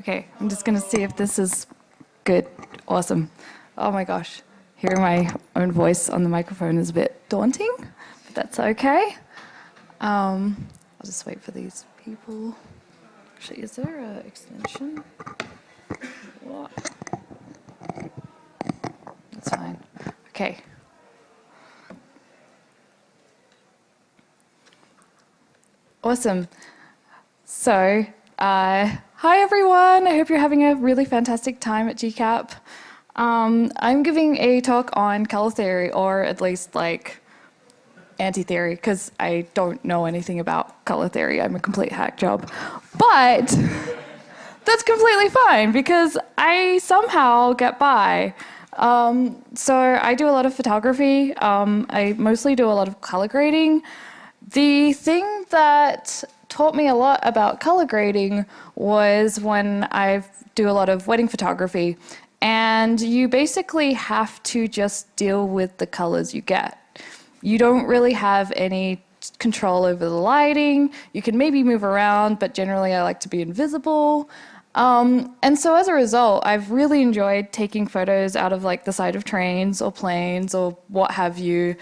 Okay, I'm just going to see if this is good. Awesome. Oh my gosh. Hearing my own voice on the microphone is a bit daunting, but that's okay. I'll just wait for these people. Actually, is there an extension? What? That's fine. Okay. Awesome. So, hi everyone. I hope you're having a really fantastic time at GCAP. I'm giving a talk on color theory, or at least like anti-theory, because I don't know anything about color theory. I'm a complete hack job. But that's completely fine because I somehow get by. So I do a lot of photography. I mostly do a lot of color grading. The thing that taught me a lot about color grading was when I do a lot of wedding photography, and you basically have to just deal with the colors you get. You don't really have any control over the lighting. You can maybe move around, but generally I like to be invisible. And so as a result, I've really enjoyed taking photos out of like the side of trains or planes or what have you,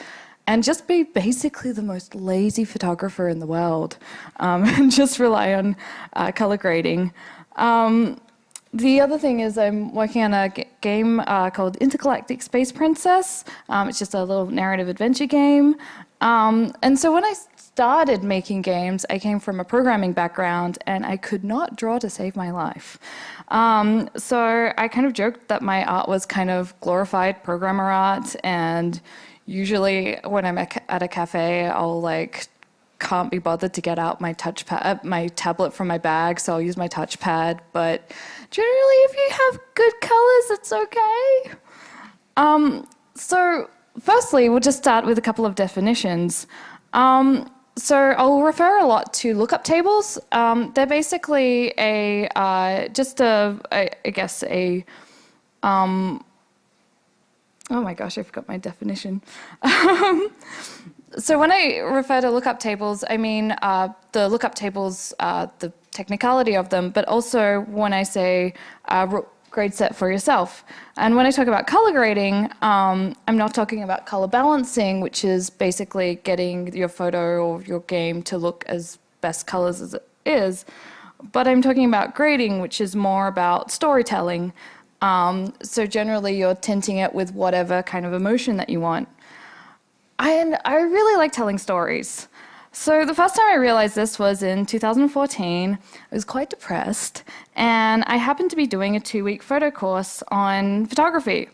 and just be basically the most lazy photographer in the world, and just rely on color grading. The other thing is I'm working on a game called Intergalactic Space Princess. It's just a little narrative adventure game. And so when I started making games, I came from a programming background, and I could not draw to save my life. So I kind of joked that my art was kind of glorified programmer art, and usually when I'm at a cafe, I'll can't be bothered to get out my my tablet from my bag, so I'll use my touchpad. But generally, if you have good colors, it's okay. So firstly, we'll just start with a couple of definitions. So I'll refer a lot to LookUp Tables. They're basically oh my gosh, I forgot my definition. So when I refer to LookUp Tables, I mean the LookUp Tables, the technicality of them, but also when I say grade set for yourself. And when I talk about color grading, I'm not talking about color balancing, which is basically getting your photo or your game to look as best colors as it is, but I'm talking about grading, which is more about storytelling. So generally you're tinting it with whatever kind of emotion that you want. And I really like telling stories. So the first time I realized this was in 2014. I was quite depressed, and I happened to be doing a 2-week photo course on photography.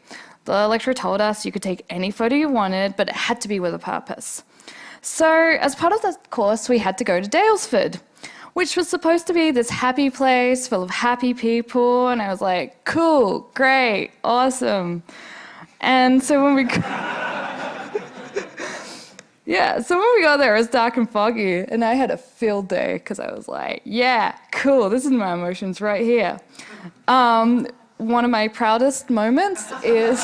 The lecturer told us you could take any photo you wanted, but it had to be with a purpose. So as part of the course, we had to go to Daylesford, which was supposed to be this happy place full of happy people, and I was like, cool, great, awesome. And so when we so when we got there, it was dark and foggy, and I had a field day because I was like, yeah, cool, this is my emotions right here. One of my proudest moments is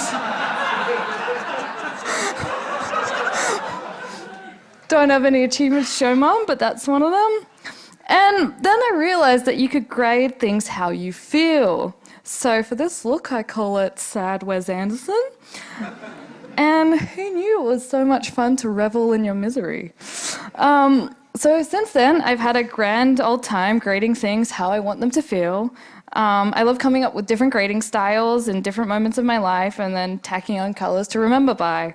don't have any achievements to show Mum, but that's one of them. And then I realized that you could grade things how you feel. So for this look, I call it Sad Wes Anderson. And who knew it was so much fun to revel in your misery? So since then, I've had a grand old time grading things how I want them to feel. I love coming up with different grading styles in different moments of my life and then tacking on colors to remember by.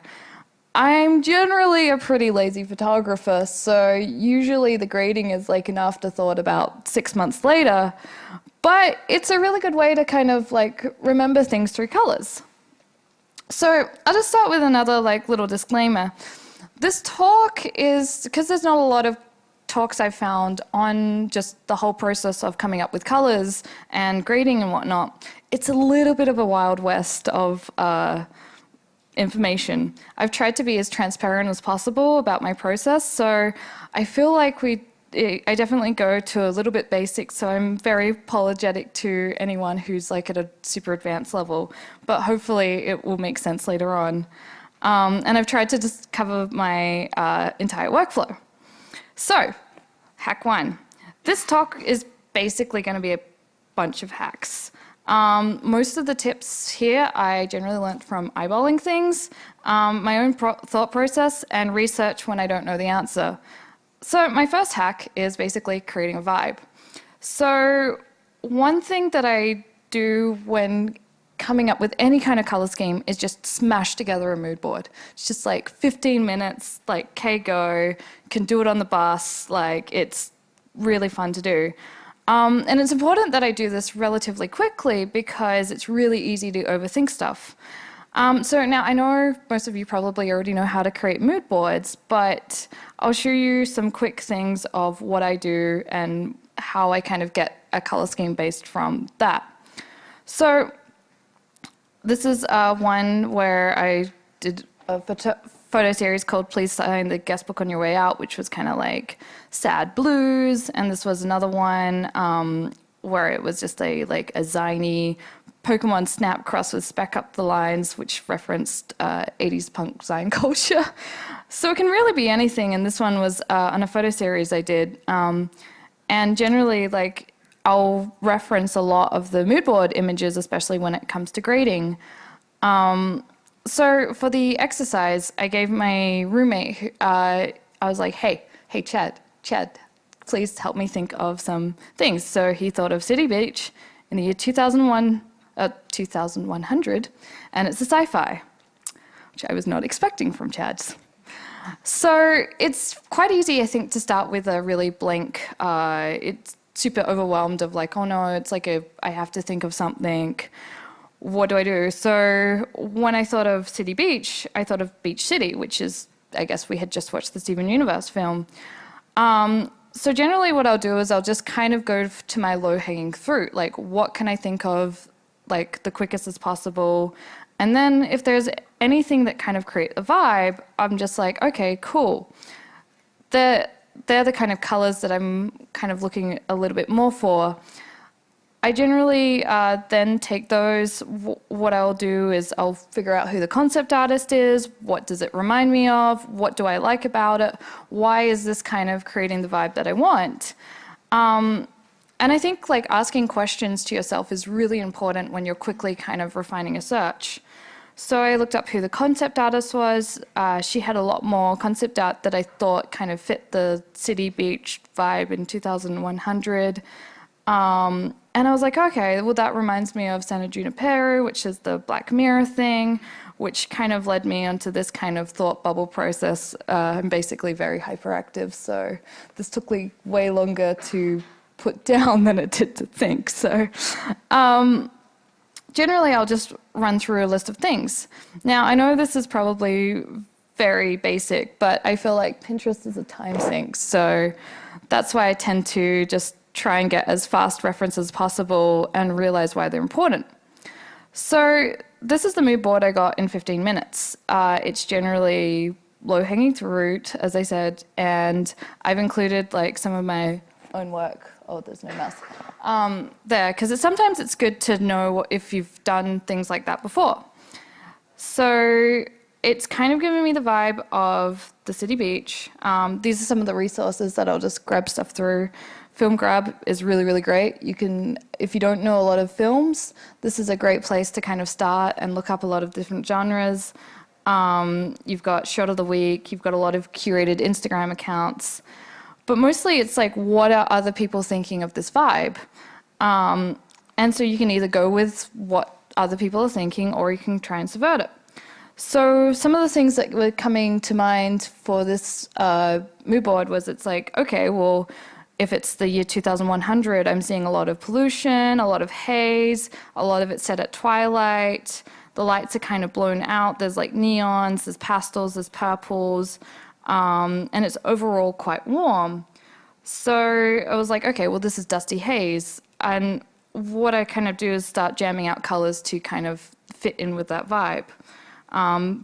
I'm generally a pretty lazy photographer, so usually the grading is like an afterthought about 6 months later, but it's a really good way to kind of remember things through colors. So I'll just start with another little disclaimer. This talk is, because there's not a lot of talks I've found on just the whole process of coming up with colors and grading and whatnot, it's a little bit of a wild west of information. I've tried to be as transparent as possible about my process, so I feel like I definitely go to a little bit basic, so I'm very apologetic to anyone who's at a super advanced level, but hopefully it will make sense later on. And I've tried to just cover my entire workflow. So, hack 1. This talk is basically going to be a bunch of hacks. Most of the tips here I generally learnt from eyeballing things, my own thought process, and research when I don't know the answer. So my first hack is basically creating a vibe. So one thing that I do when coming up with any kind of color scheme is just smash together a mood board. It's just like 15 minutes, like, okay, go, can do it on the bus, like, it's really fun to do. And it's important that I do this relatively quickly because it's really easy to overthink stuff. So now I know most of you probably already know how to create mood boards, but I'll show you some quick things of what I do and how I kind of get a color scheme based from that. So this is one where I did a photo series called Please Sign the Guest Book on Your Way Out, which was kind of like sad blues. And this was another one where it was just a ziny Pokemon Snap cross with Speck Up the Lines, which referenced 80s punk zine culture. So it can really be anything. And this one was on a photo series I did. And generally, like, I'll reference a lot of the mood board images, especially when it comes to grading. So for the exercise, I gave my roommate, I was like, hey, Chad, please help me think of some things. So he thought of City Beach in the year 2100, and it's a sci-fi, which I was not expecting from Chad. So it's quite easy, I think, to start with a really blank, it's super overwhelmed of like, oh no, it's like I have to think of something. What do I do? So when I thought of City Beach, I thought of Beach City, which is, I guess we had just watched the Steven Universe film. So generally what I'll do is I'll just kind of go to my low-hanging fruit, like what can I think of like the quickest as possible. And then if there's anything that kind of create a vibe, I'm just like, okay, cool. They're the kind of colors that I'm kind of looking a little bit more for. I generally then take those. What I'll do is I'll figure out who the concept artist is, what does it remind me of, what do I like about it, why is this kind of creating the vibe that I want. And I think like asking questions to yourself is really important when you're quickly kind of refining a search. So I looked up who the concept artist was. She had a lot more concept art that I thought kind of fit the City Beach vibe in 2100. And I was like, okay, well, that reminds me of San Junipero, which is the Black Mirror thing, which kind of led me onto this kind of thought bubble process. I'm basically very hyperactive, so this took me way longer to put down than it did to think. So generally, I'll just run through a list of things. Now, I know this is probably very basic, but I feel like Pinterest is a time sink, so that's why I tend to just try and get as fast references as possible and realize why they're important. So this is the mood board I got in 15 minutes. It's generally low-hanging fruit, as I said, and I've included like some of my own work. Oh, there's no mouse. There, because sometimes it's good to know if you've done things like that before. So it's kind of giving me the vibe of the City Beach. These are some of the resources that I'll just grab stuff through. Film Grab is really, really great. You can, if you don't know a lot of films, this is a great place to kind of start and look up a lot of different genres. You've got Shot of the Week, you've got a lot of curated Instagram accounts. But mostly it's like, what are other people thinking of this vibe? And so you can either go with what other people are thinking or you can try and subvert it. So some of the things that were coming to mind for this mood board was it's like, okay, well, if it's the year 2100, I'm seeing a lot of pollution, a lot of haze, a lot of it set at twilight. The lights are kind of blown out. There's like neons, there's pastels, there's purples, and it's overall quite warm. So I was like, okay, well, this is dusty haze. And what I kind of do is start jamming out colors to kind of fit in with that vibe.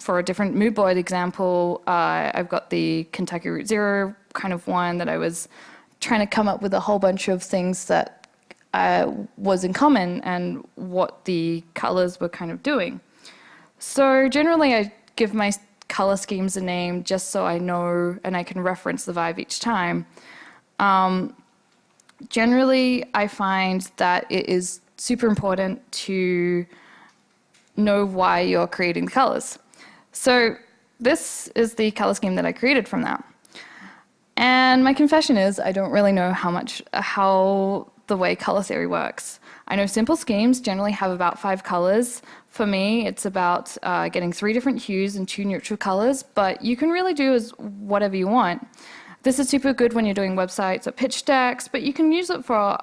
For a different mood board example, I've got the Kentucky Route Zero kind of one that I was trying to come up with a whole bunch of things that was in common and what the colors were kind of doing. So generally I give my color schemes a name just so I know and I can reference the vibe each time. Generally, I find that it is super important to know why you're creating the colors. So this is the color scheme that I created from that. And my confession is I don't really know how the way color theory works. I know simple schemes generally have about 5 colors. For me, it's about getting 3 different hues and 2 neutral colors, but you can really do whatever you want. This is super good when you're doing websites or pitch decks, but you can use it for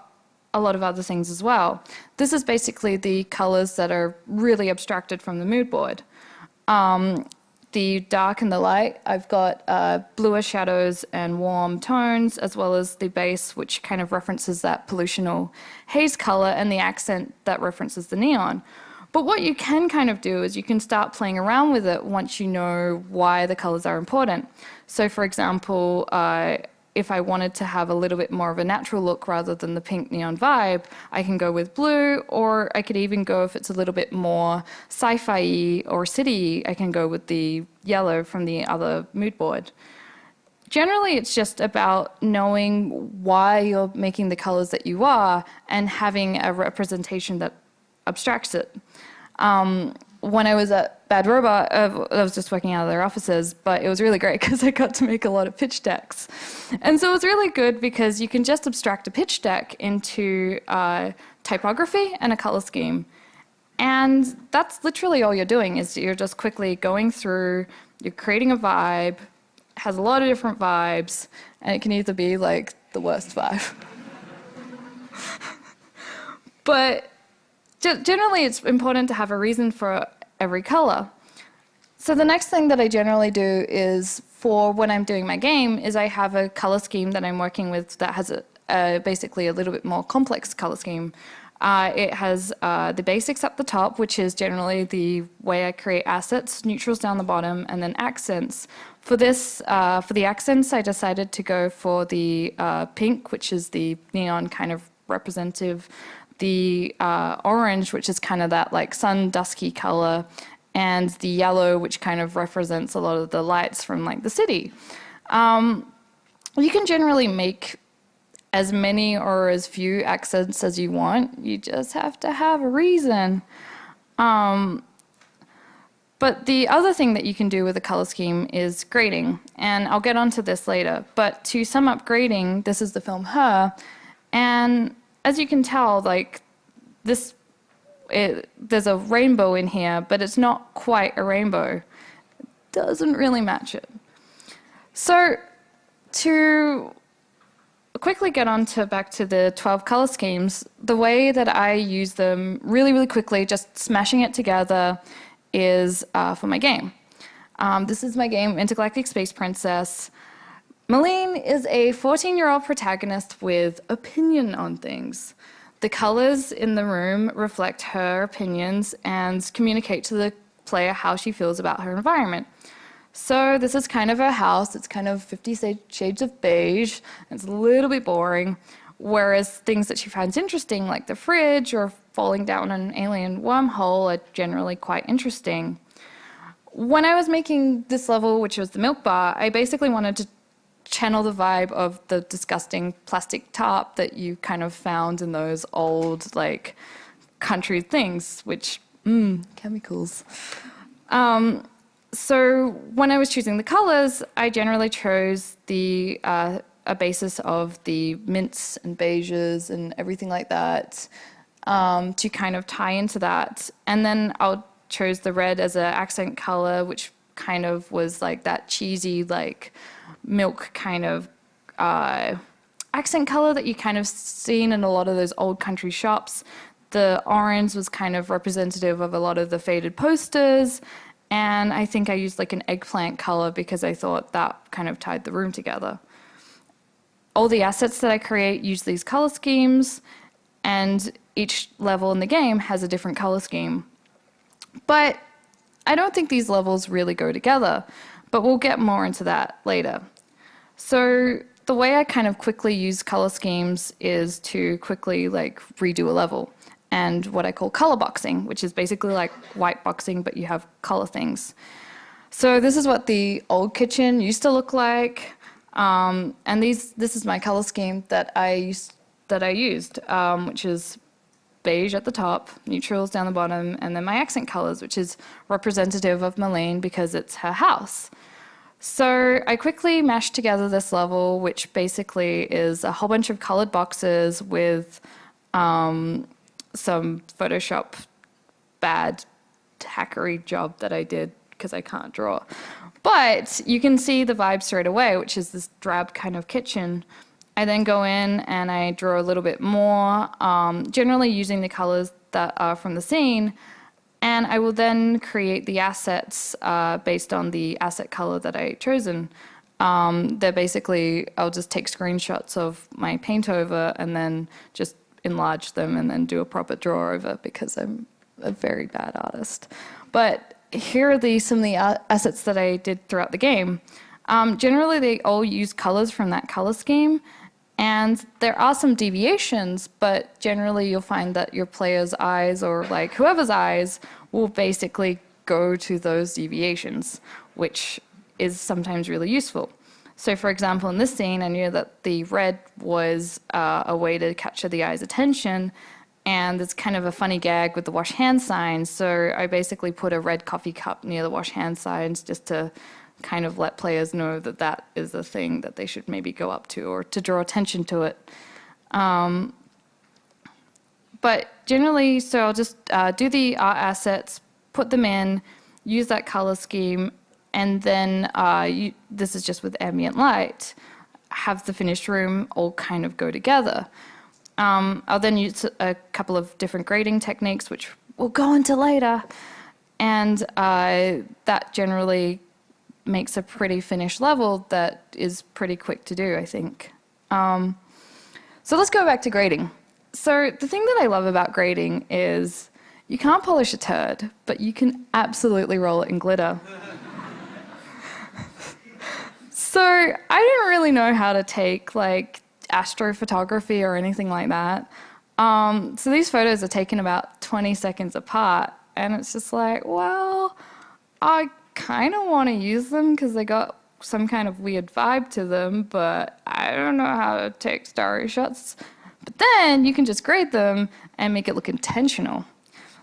a lot of other things as well. This is basically the colors that are really abstracted from the mood board. The dark and the light, I've got bluer shadows and warm tones, as well as the base, which kind of references that pollutional haze color, and the accent that references the neon. But what you can kind of do is you can start playing around with it once you know why the colors are important. So for example, if I wanted to have a little bit more of a natural look rather than the pink neon vibe, I can go with blue, or I could even go, if it's a little bit more sci-fi or city, I can go with the yellow from the other mood board. Generally, it's just about knowing why you're making the colors that you are and having a representation that abstracts it. When I was at Bad Robot, I was just working out of their offices, but it was really great because I got to make a lot of pitch decks. And so it was really good because you can just abstract a pitch deck into typography and a color scheme. And that's literally all you're doing, is you're just quickly going through, you're creating a vibe, has a lot of different vibes, and it can either be like the worst vibe. But generally, it's important to have a reason for every color. So the next thing that I generally do is, for when I'm doing my game, is I have a color scheme that I'm working with that has basically a little bit more complex color scheme. It has the basics up the top, which is generally the way I create assets, neutrals down the bottom, and then accents. For this, for the accents, I decided to go for the pink, which is the neon kind of representative, the orange, which is kind of that like sun dusky color, and the yellow, which kind of represents a lot of the lights from like the city. You can generally make as many or as few accents as you want. You just have to have a reason. But the other thing that you can do with a color scheme is grading, and I'll get onto this later. But to sum up grading, this is the film Her, and as you can tell, like there's a rainbow in here, but it's not quite a rainbow. It doesn't really match it. So to quickly get on to back to the 12 color schemes, the way that I use them really, really quickly, just smashing it together, is for my game. This is my game, Intergalactic Space Princess. Malene is a 14-year-old protagonist with opinion on things. The colors in the room reflect her opinions and communicate to the player how she feels about her environment. So this is kind of her house. It's kind of 50 Shades of Beige. It's a little bit boring, whereas things that she finds interesting, like the fridge or falling down an alien wormhole, are generally quite interesting. When I was making this level, which was the milk bar, I basically wanted to channel the vibe of the disgusting plastic tarp that you kind of found in those old, like, country things, which, chemicals. So when I was choosing the colors, I generally chose the a basis of the mints and beiges and everything like that to kind of tie into that. And then I chose the red as an accent color, which kind of was like that cheesy, like, milk kind of accent color that you kind of seen in a lot of those old country shops. The orange was kind of representative of a lot of the faded posters, and I think I used like an eggplant color because I thought that kind of tied the room together. All the assets that I create use these color schemes, and each level in the game has a different color scheme. But I don't think these levels really go together, but we'll get more into that later. So the way I kind of quickly use color schemes is to quickly like redo a level, and what I call color boxing, which is basically like white boxing, but you have color things. So this is what the old kitchen used to look like, and this is my color scheme that that I used, which is beige at the top, neutrals down the bottom, and then my accent colors, which is representative of Marlene because it's her house. So I quickly mashed together this level, which basically is a whole bunch of colored boxes with some Photoshop bad hackery job that I did because I can't draw. But you can see the vibe straight away, which is this drab kind of kitchen. I then go in and I draw a little bit more, generally using the colors that are from the scene, and I will then create the assets based on the asset color that I chosen. They're basically, I'll just take screenshots of my paint over and then just enlarge them and then do a proper draw over because I'm a very bad artist. But here are some of the assets that I did throughout the game. Generally, they all use colors from that color scheme. And there are some deviations, but generally you'll find that your player's eyes or like whoever's eyes will basically go to those deviations, which is sometimes really useful. So for example, in this scene, I knew that the red was a way to capture the eye's attention, and it's kind of a funny gag with the wash hand signs. So I basically put a red coffee cup near the wash hand signs just to kind of let players know that that is a thing that they should maybe go up to or to draw attention to it. But generally, so I'll just do the art assets, put them in, use that color scheme, and then this is just with ambient light, have the finished room all kind of go together. I'll then use a couple of different grading techniques, which we'll go into later, and that generally makes a pretty finished level that is pretty quick to do, I think. So let's go back to grading. So the thing that I love about grading is you can't polish a turd, but you can absolutely roll it in glitter. So I didn't really know how to take like astrophotography or anything like that. So these photos are taken about 20 seconds apart, and it's just like, well, I kind of want to use them because they got some kind of weird vibe to them, but I don't know how to take starry shots. But then you can just grade them and make it look intentional.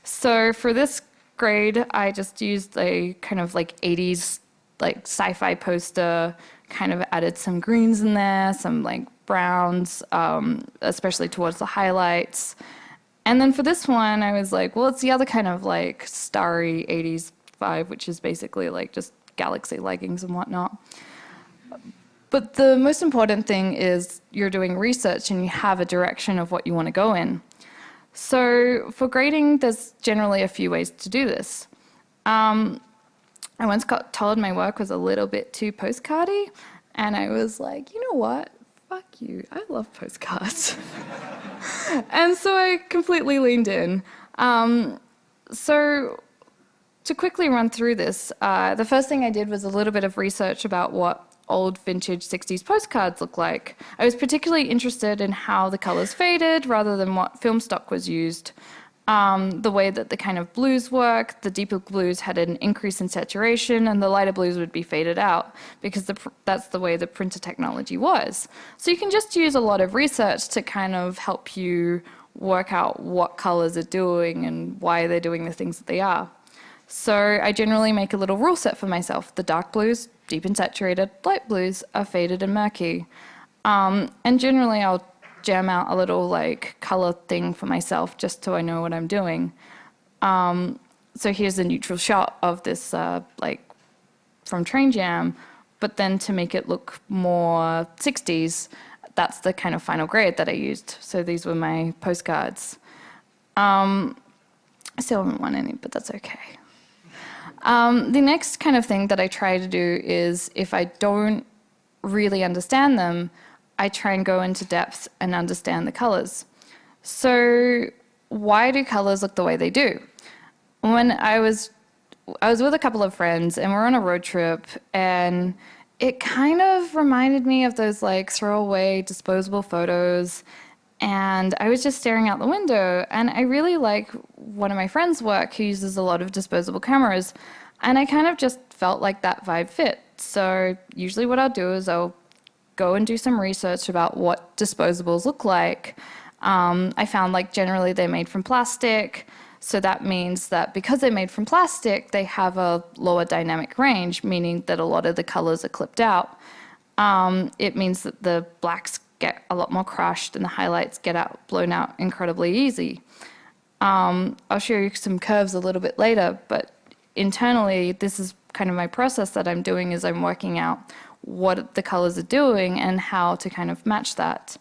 So for this grade, I just used a kind of like 80s like sci-fi poster, kind of added some greens in there, some like browns, especially towards the highlights. And then for this one, I was like, well, it's the other kind of like starry 80s vibe, which is basically like just galaxy leggings and whatnot. But the most important thing is you're doing research and you have a direction of what you want to go in. So for grading, there's generally a few ways to do this. I once got told my work was a little bit too postcardy, and I was like, you know what? Fuck you. I love postcards. And so I completely leaned in. So to quickly run through this, the first thing I did was a little bit of research about what old vintage 60s postcards look like. I was particularly interested in how the colors faded rather than what film stock was used. The way that the kind of blues work, the deeper blues had an increase in saturation and the lighter blues would be faded out because that's the way the printer technology was. So you can just use a lot of research to kind of help you work out what colors are doing and why they're doing the things that they are. So I generally make a little rule set for myself. The dark blues, deep and saturated, light blues are faded and murky. And generally I'll jam out a little like color thing for myself just so I know what I'm doing. So here's a neutral shot of this like from Train Jam, but then to make it look more 60s, that's the kind of final grade that I used. So these were my postcards. I still haven't won any, but that's okay. The next kind of thing that I try to do is if I don't really understand them, I try and go into depth and understand the colors. So why do colors look the way they do? When I was with a couple of friends and we're on a road trip, and it kind of reminded me of those like throwaway disposable photos, and I was just staring out the window, and I really like one of my friends' work who uses a lot of disposable cameras, and I kind of just felt like that vibe fit. So usually what I'll do is I'll go and do some research about what disposables look like. I found like generally they're made from plastic. So that means that because they're made from plastic, they have a lower dynamic range, meaning that a lot of the colors are clipped out. It means that the blacks get a lot more crushed and the highlights get blown out incredibly easy. I'll show you some curves a little bit later, but internally, this is kind of my process that I'm doing, is I'm working out what the colors are doing and how to kind of match that.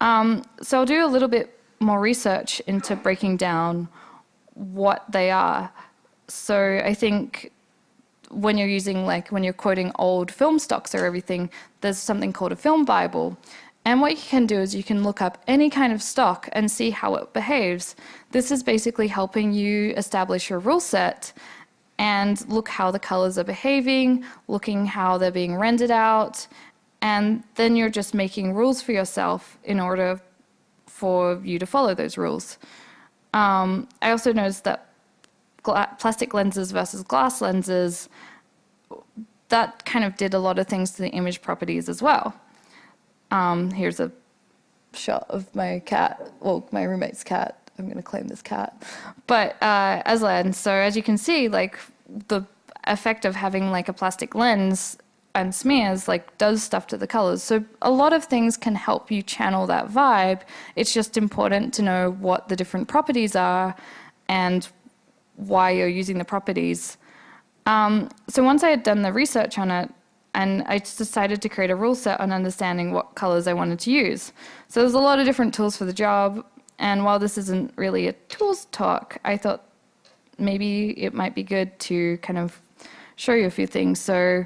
So I'll do a little bit more research into breaking down what they are. So I think when you're using, like, when you're quoting old film stocks or everything, there's something called a film Bible. And what you can do is you can look up any kind of stock and see how it behaves. This is basically helping you establish your rule set and look how the colors are behaving, looking how they're being rendered out, and then you're just making rules for yourself in order for you to follow those rules. I also noticed that plastic lenses versus glass lenses, that kind of did a lot of things to the image properties as well. Here's a shot of my cat, well, my roommate's cat. I'm going to claim this cat. But Aslan, so as you can see, like the effect of having like a plastic lens and smears like does stuff to the colors. So a lot of things can help you channel that vibe. It's just important to know what the different properties are and why you're using the properties. So once I had done the research on it, and I just decided to create a rule set on understanding what colors I wanted to use. So there's a lot of different tools for the job, and while this isn't really a tools talk, I thought maybe it might be good to kind of show you a few things. So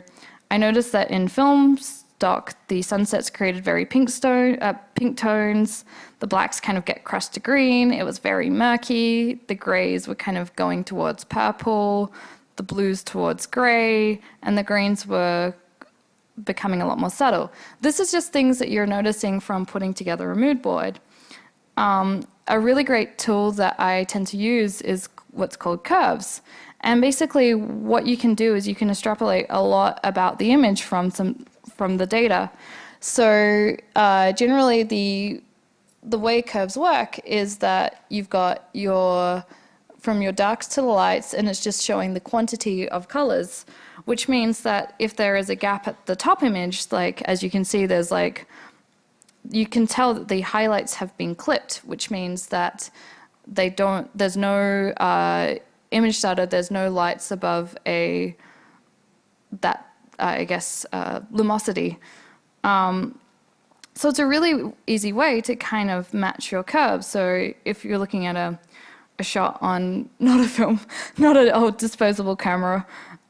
I noticed that in film stock, the sunsets created very pink tones. The blacks kind of get crushed to green. It was very murky. The grays were kind of going towards purple, the blues towards gray, and the greens were becoming a lot more subtle. This is just things that you're noticing from putting together a mood board. A really great tool that I tend to use is what's called curves. And basically what you can do is you can extrapolate a lot about the image from the data. So generally the way curves work is that you've got from your darks to the lights, and it's just showing the quantity of colors, which means that if there is a gap at the top image, like as you can see, there's like, you can tell that the highlights have been clipped, which means that there's no image data, there's no lights above I guess, lumosity. So it's a really easy way to kind of match your curves. So if you're looking at a shot on not a film, not an old disposable camera,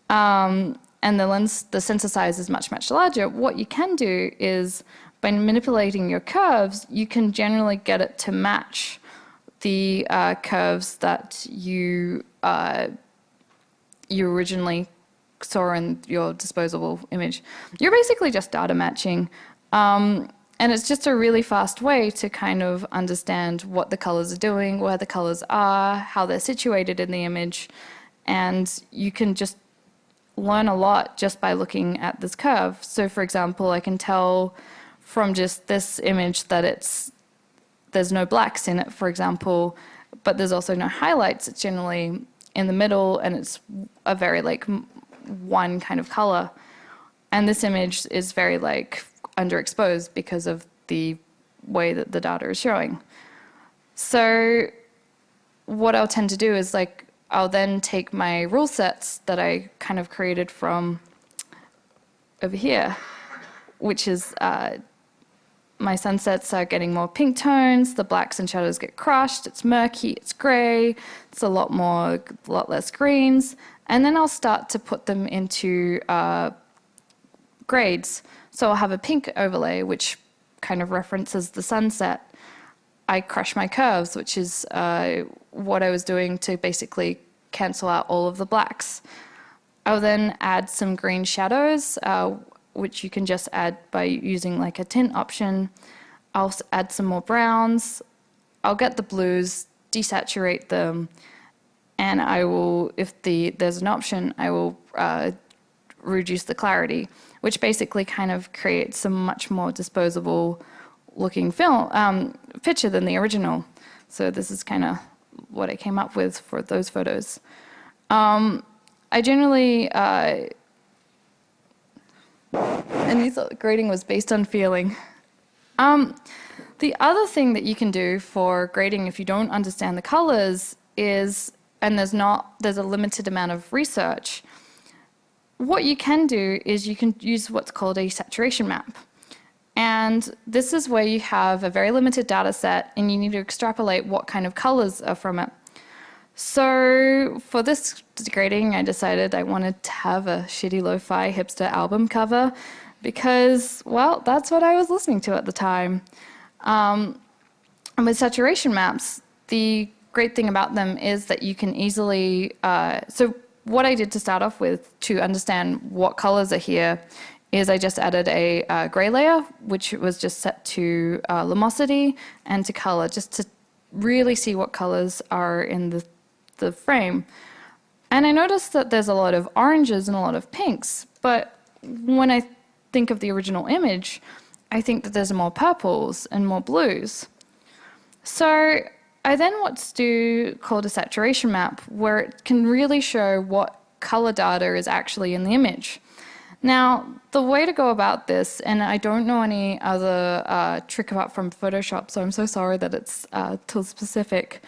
and the sensor size is much, much larger, what you can do is by manipulating your curves, you can generally get it to match the curves that you originally saw in your disposable image. You're basically just data matching. And it's just a really fast way to kind of understand what the colors are doing, where the colors are, how they're situated in the image. And you can just learn a lot just by looking at this curve. So for example, I can tell from just this image that there's no blacks in it, for example, but there's also no highlights. It's generally in the middle, and it's a very like one kind of color. And this image is very like underexposed because of the way that the data is showing. So what I'll tend to do is like, I'll then take my rule sets that I kind of created from over here, which is my sunsets are getting more pink tones, the blacks and shadows get crushed, it's murky, it's gray, it's a lot less greens, and then I'll start to put them into grades. So I'll have a pink overlay, which kind of references the sunset. I crush my curves, which is what I was doing to basically cancel out all of the blacks. I'll then add some green shadows, which you can just add by using like a tint option. I'll add some more browns. I'll get the blues, desaturate them, and I will, if there's an option, I will reduce the clarity. which basically kind of creates a much more disposable looking film picture than the original. So this is kind of what I came up with for those photos. I generally, and you thought grading was based on feeling. The other thing that you can do for grading if you don't understand the colors is, and there's a limited amount of research, what you can do is you can use what's called a saturation map. And this is where you have a very limited data set and you need to extrapolate what kind of colors are from it. So for this grading, I decided I wanted to have a shitty lo-fi hipster album cover because, well, that's what I was listening to at the time. And with saturation maps, the great thing about them is that you can easily, so what I did to start off with to understand what colors are here is I just added a gray layer, which was just set to lumosity and to color, just to really see what colors are in the frame. And I noticed that there's a lot of oranges and a lot of pinks, but when I think of the original image, I think that there's more purples and more blues. So I then want to do called a saturation map, where it can really show what color data is actually in the image. Now, the way to go about this, and I don't know any other trick about from Photoshop, so I'm so sorry that it's tool specific,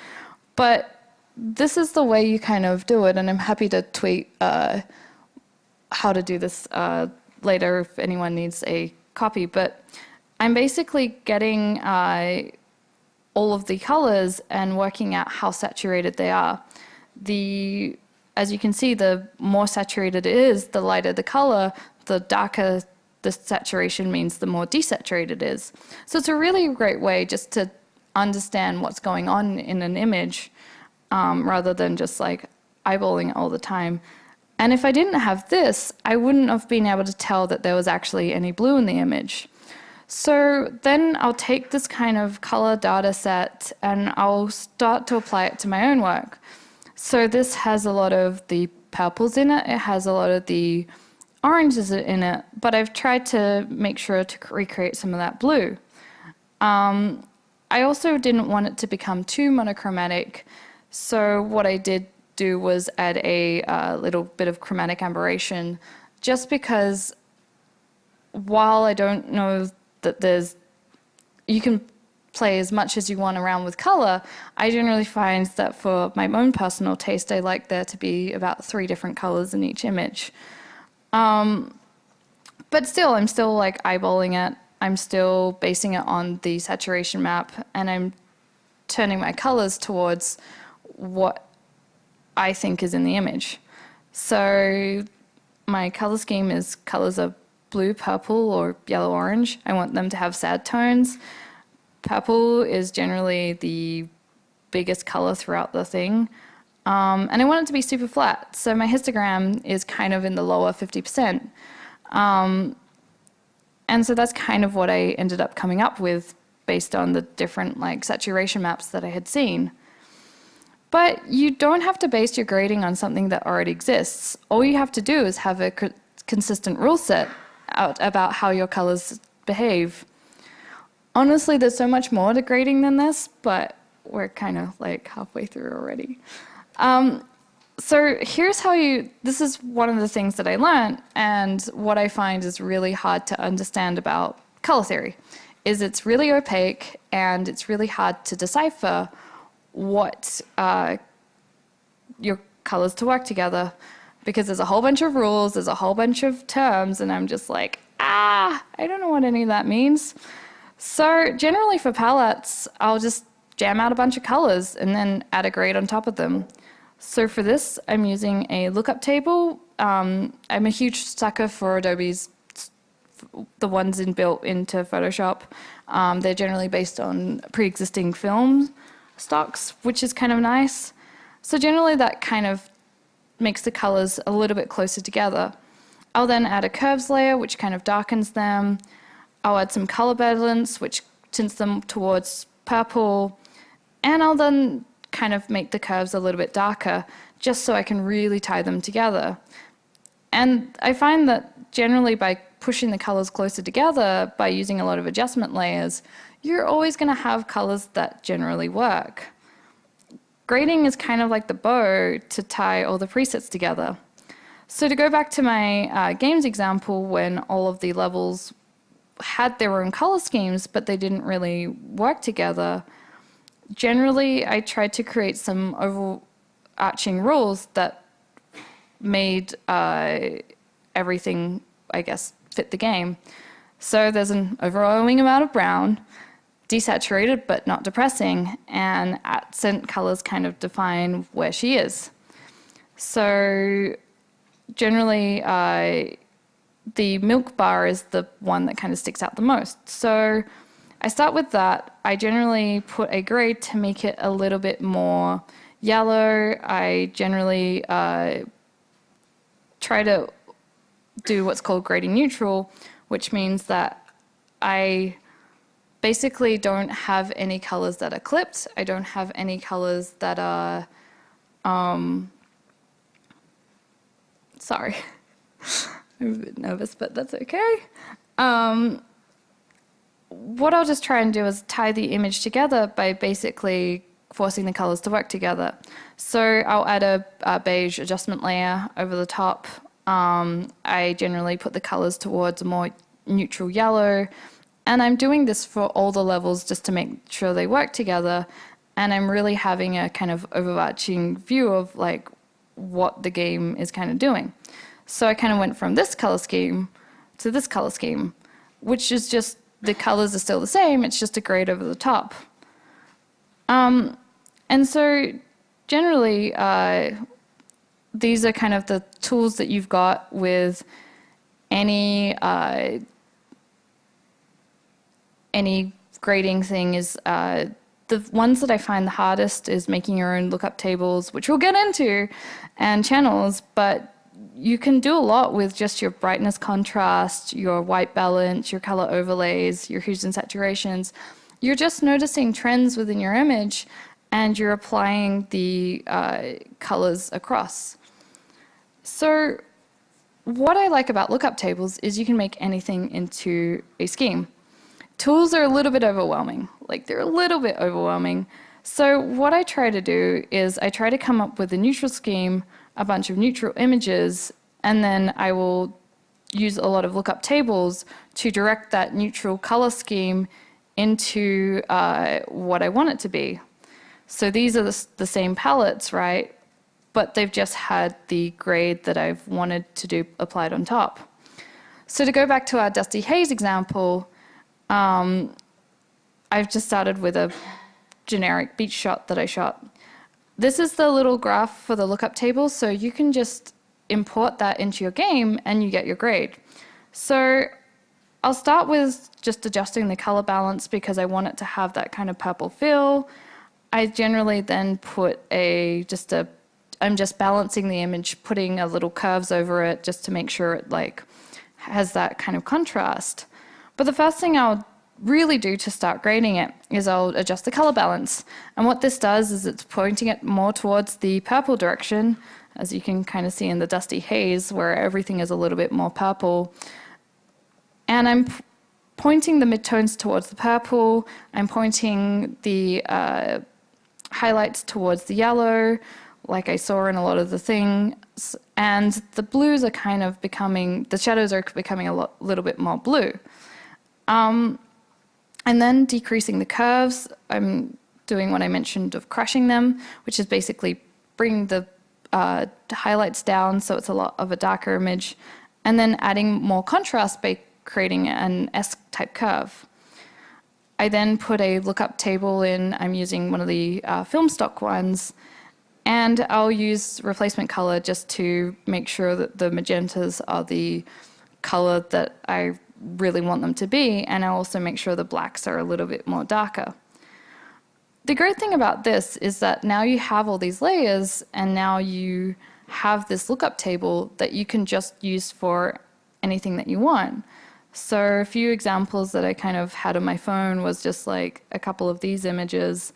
but this is the way you kind of do it, and I'm happy to tweet how to do this later if anyone needs a copy. But I'm basically getting all of the colors and working out how saturated they are. As you can see, the more saturated it is, the lighter the color, the darker the saturation means the more desaturated it is. So it's a really great way just to understand what's going on in an image rather than just like eyeballing it all the time. And if I didn't have this, I wouldn't have been able to tell that there was actually any blue in the image. So then I'll take this kind of color data set and I'll start to apply it to my own work. So this has a lot of the purples in it, it has a lot of the oranges in it, but I've tried to make sure to recreate some of that blue. I also didn't want it to become too monochromatic, so what I did do was add a little bit of chromatic aberration, just because while I don't know that you can play as much as you want around with color, I generally find that for my own personal taste, I like there to be about 3 different colors in each image. But still, I'm still like eyeballing it. I'm still basing it on the saturation map, and I'm turning my colors towards what I think is in the image. So my color scheme is colors are blue, purple, or yellow, orange. I want them to have sad tones. Purple is generally the biggest color throughout the thing. And I want it to be super flat. So my histogram is kind of in the lower 50%. And so that's kind of what I ended up coming up with based on the different like saturation maps that I had seen. But you don't have to base your grading on something that already exists. All you have to do is have a consistent rule set out about how your colors behave. Honestly, there's so much more to grading than this, but we're kind of like halfway through already. So here's how this is one of the things that I learned, and what I find is really hard to understand about color theory, is it's really opaque and it's really hard to decipher what your colors to work together, because there's a whole bunch of rules, there's a whole bunch of terms, and I'm just like, I don't know what any of that means. So generally for palettes, I'll just jam out a bunch of colors and then add a grade on top of them. So for this, I'm using a lookup table. I'm a huge sucker for Adobe's, the ones built into Photoshop. They're generally based on pre-existing film stocks, which is kind of nice. So generally that kind of makes the colors a little bit closer together. I'll then add a curves layer, which kind of darkens them. I'll add some color balance, which tints them towards purple. And I'll then kind of make the curves a little bit darker, just so I can really tie them together. And I find that generally by pushing the colors closer together by using a lot of adjustment layers, you're always going to have colors that generally work. Grading is kind of like the bow to tie all the presets together. So to go back to my games example, when all of the levels had their own color schemes, but they didn't really work together, generally I tried to create some overarching rules that made everything, I guess, fit the game. So there's an overwhelming amount of brown, desaturated but not depressing, and accent colors kind of define where she is. So generally, the milk bar is the one that kind of sticks out the most. So I start with that. I generally put a grade to make it a little bit more yellow. I generally try to do what's called grading neutral, which means that I basically don't have any colors that are clipped. I don't have any colors that are, sorry, I'm a bit nervous, but that's okay. What I'll just try and do is tie the image together by basically forcing the colors to work together. So I'll add a beige adjustment layer over the top. I generally put the colors towards a more neutral yellow, and I'm doing this for all the levels just to make sure they work together, and I'm really having a kind of overarching view of like what the game is kind of doing. So I kind of went from this color scheme to this color scheme, which is just the colors are still the same, it's just a grade over the top. And so generally, these are kind of the tools that you've got with any grading thing. Is the ones that I find the hardest is making your own lookup tables, which we'll get into, and channels, but you can do a lot with just your brightness contrast, your white balance, your color overlays, your hues and saturations. You're just noticing trends within your image, and you're applying the colors across. So what I like about lookup tables is you can make anything into a scheme. Tools are a little bit overwhelming, like they're a little bit overwhelming. So what I try to do is I try to come up with a neutral scheme, a bunch of neutral images, and then I will use a lot of lookup tables to direct that neutral color scheme into what I want it to be. So these are the same palettes, right? But they've just had the grade that I've wanted to do applied on top. So to go back to our Dusty Haze example, I've just started with a generic beach shot that I shot. This is the little graph for the lookup table, so you can just import that into your game and you get your grade. So I'll start with just adjusting the color balance because I want it to have that kind of purple feel. I generally then put I'm just balancing the image, putting a little curves over it just to make sure it like has that kind of contrast. But the first thing I'll really do to start grading it is I'll adjust the color balance. And what this does is it's pointing it more towards the purple direction, as you can kind of see in the Dusty Haze, where everything is a little bit more purple. And I'm pointing the midtones towards the purple. I'm pointing the highlights towards the yellow, like I saw in a lot of the things. And the blues are kind of becoming, the shadows are becoming a little bit more blue. And then decreasing the curves, I'm doing what I mentioned of crushing them, which is basically bringing the highlights down so it's a lot of a darker image, and then adding more contrast by creating an S-type curve. I then put a lookup table in. I'm using one of the film stock ones, and I'll use replacement color just to make sure that the magentas are the color that I really want them to be, and I also make sure the blacks are a little bit more darker. The great thing about this is that now you have all these layers, and now you have this lookup table that you can just use for anything that you want. So a few examples that I kind of had on my phone was just like a couple of these images,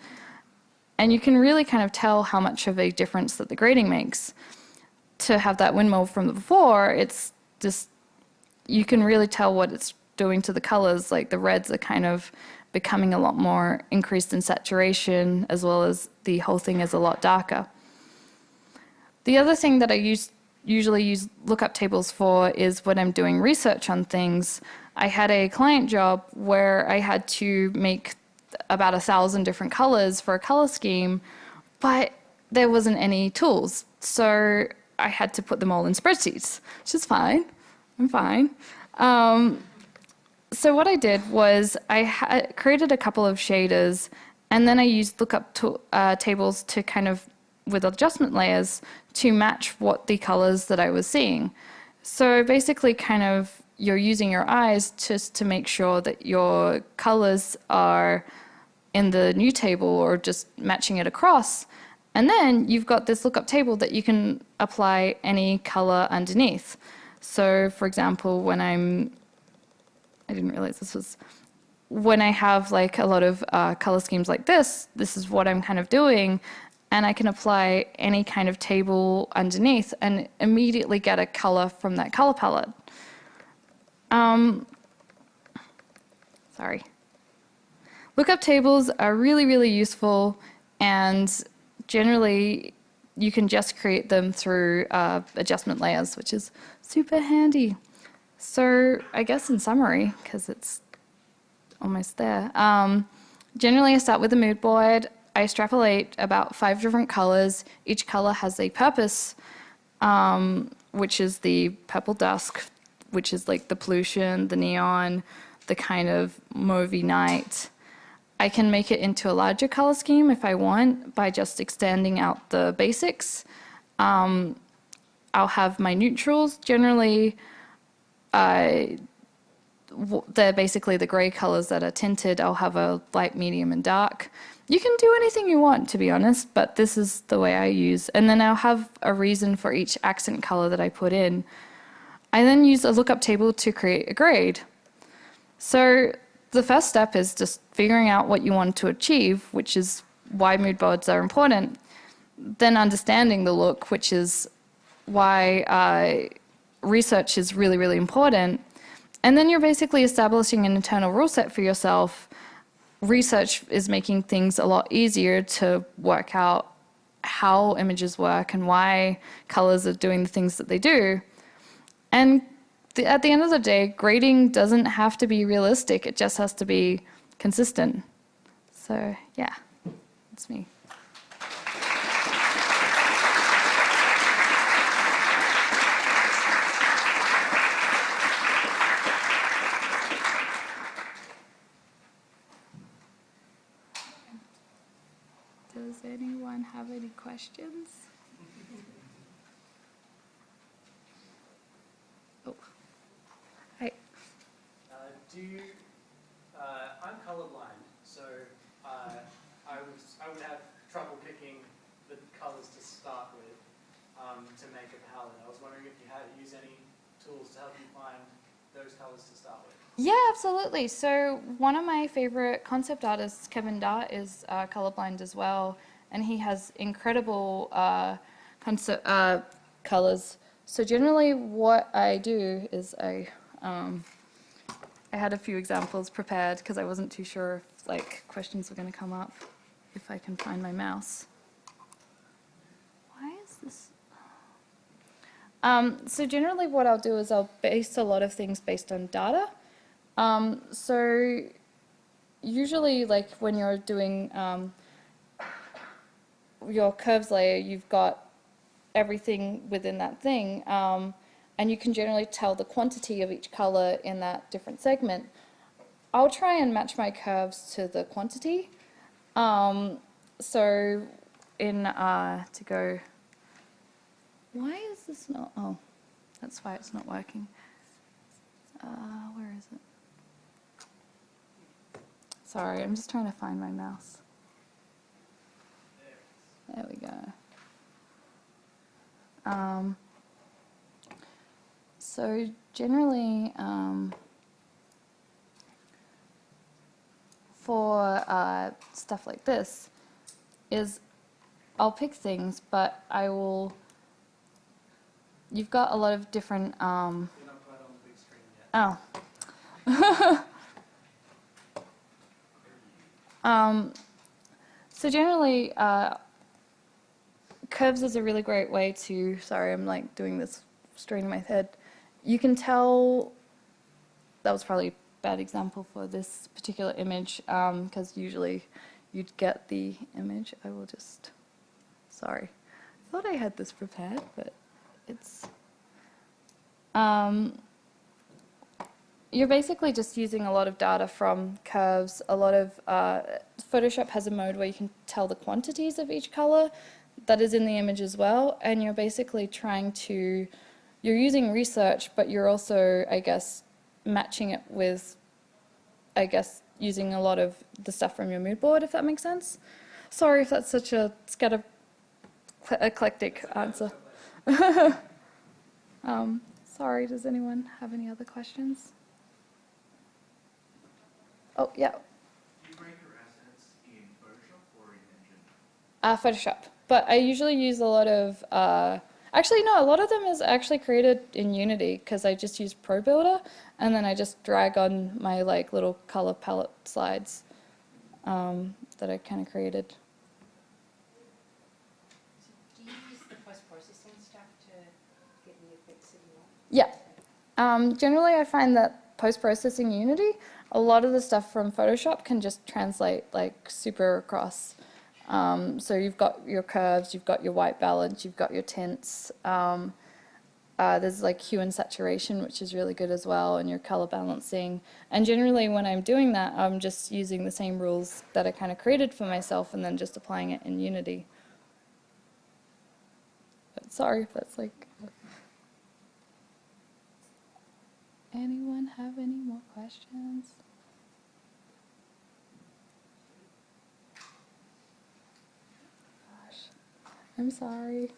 and you can really kind of tell how much of a difference that the grading makes. To have that windmill from before, it's just you can really tell what it's doing to the colors. Like the reds are kind of becoming a lot more increased in saturation, as well as the whole thing is a lot darker. The other thing that I usually use lookup tables for is when I'm doing research on things. I had a client job where I had to make about 1,000 different colors for a color scheme, but there wasn't any tools. So I had to put them all in spreadsheets, which is fine. I'm fine. So what I did was I created a couple of shaders, and then I used lookup tables to kind of, with adjustment layers, to match what the colors that I was seeing. So basically kind of you're using your eyes just to make sure that your colors are in the new table or just matching it across. And then you've got this lookup table that you can apply any color underneath. So for example, when I didn't realize this was, when I have like a lot of color schemes like this is what I'm kind of doing, and I can apply any kind of table underneath and immediately get a color from that color palette. Sorry. Lookup tables are really, really useful, and generally you can just create them through adjustment layers, which is super handy. So I guess in summary, because it's almost there, generally I start with a mood board. I extrapolate about 5 different colors. Each color has a purpose, which is the purple dusk, which is like the pollution, the neon, the kind of mauvey night. I can make it into a larger color scheme if I want by just extending out the basics. I'll have my neutrals. Generally, they're basically the gray colors that are tinted. I'll have a light, medium, and dark. You can do anything you want, to be honest, but this is the way I use. And then I'll have a reason for each accent color that I put in. I then use a lookup table to create a grade. So the first step is just figuring out what you want to achieve, which is why mood boards are important. Then understanding the look, which is why research is really, really important. And then you're basically establishing an internal rule set for yourself. Research is making things a lot easier to work out how images work and why colors are doing the things that they do. And at the end of the day, grading doesn't have to be realistic. It just has to be consistent. So yeah, that's me. Does anyone have any questions? Oh, hi. I'm colorblind, so I would have trouble picking the colors to start with to make a palette. I was wondering if you had used any tools to help you find those colors to start with. Yeah, absolutely. So one of my favorite concept artists, Kevin Dart, is colorblind as well, and he has incredible colors. So generally what I do is I had a few examples prepared because I wasn't too sure if like questions were going to come up, if I can find my mouse. Why is this? So generally what I'll do is I'll base a lot of things based on data. So usually like when you're doing your curves layer, you've got everything within that thing, and you can generally tell the quantity of each color in that different segment. I'll try and match my curves to the quantity. So in to go, why is this not, oh, that's why it's not working. Where is it? Sorry, I'm just trying to find my mouse. There we go. So generally, for stuff like this, is I'll pick things, but I will. You've got a lot of different. You're not quite on the big screen Oh. So generally, curves is a really great way to, sorry, I'm like doing this straight in my head. You can tell, that was probably a bad example for this particular image, because usually you'd get the image. I will just, sorry. I thought I had this prepared, but it's, you're basically just using a lot of data from curves. A lot of Photoshop has a mode where you can tell the quantities of each color that is in the image as well, and you're basically trying to, you're using research, but you're also, I guess, matching it with, I guess, using a lot of the stuff from your mood board, if that makes sense. Sorry if that's such a eclectic answer. Sorry, does anyone have any other questions? Oh, yeah. Do you break your assets in Photoshop or in Engine? Photoshop. But I usually use a lot of, actually no, a lot of them is actually created in Unity because I just use Pro Builder and then I just drag on my like little color palette slides that I kind of created. So do you use the post-processing stuff to get the effects that you want? Yeah. Generally I find that post-processing Unity, a lot of the stuff from Photoshop can just translate like super across. So you've got your curves, you've got your white balance, you've got your tints. There's like hue and saturation, which is really good as well, and your color balancing. And generally when I'm doing that, I'm just using the same rules that I kind of created for myself and then just applying it in Unity. But sorry if that's like... Anyone have any more questions? Gosh, I'm sorry.